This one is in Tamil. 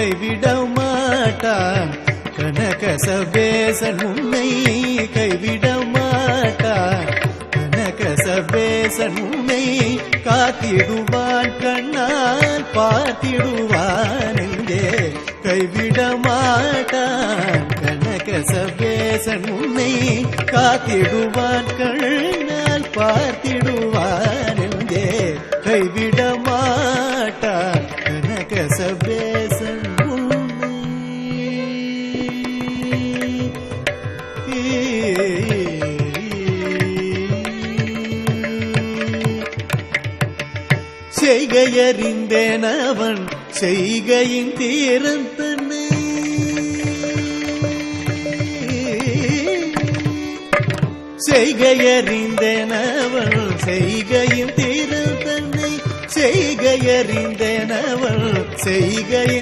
கைவிட மாட்டான் கனகசபேசன் உன்னை கைவிட மாட்டான் கனகசபேசன் உன்னை காத்திடுவான் கண்ணால் பார்த்திடுவான் எங்கே கைவிட மாட்டான் கனகசபேசன் உன்னை காத்திடுவான் கண்ணால் பார்த்திடுவான் எங்கே கைவிட மாட்டான் கனகசபேசன் செய்கையறிந்தேன் அவன் செய்கையின் தீரன் தன்னை செய்கையறிந்தேன் அவன் செய்கையின் தீரன் தன்னை செய்கையறிந்தேன் அவன் செய்கையின்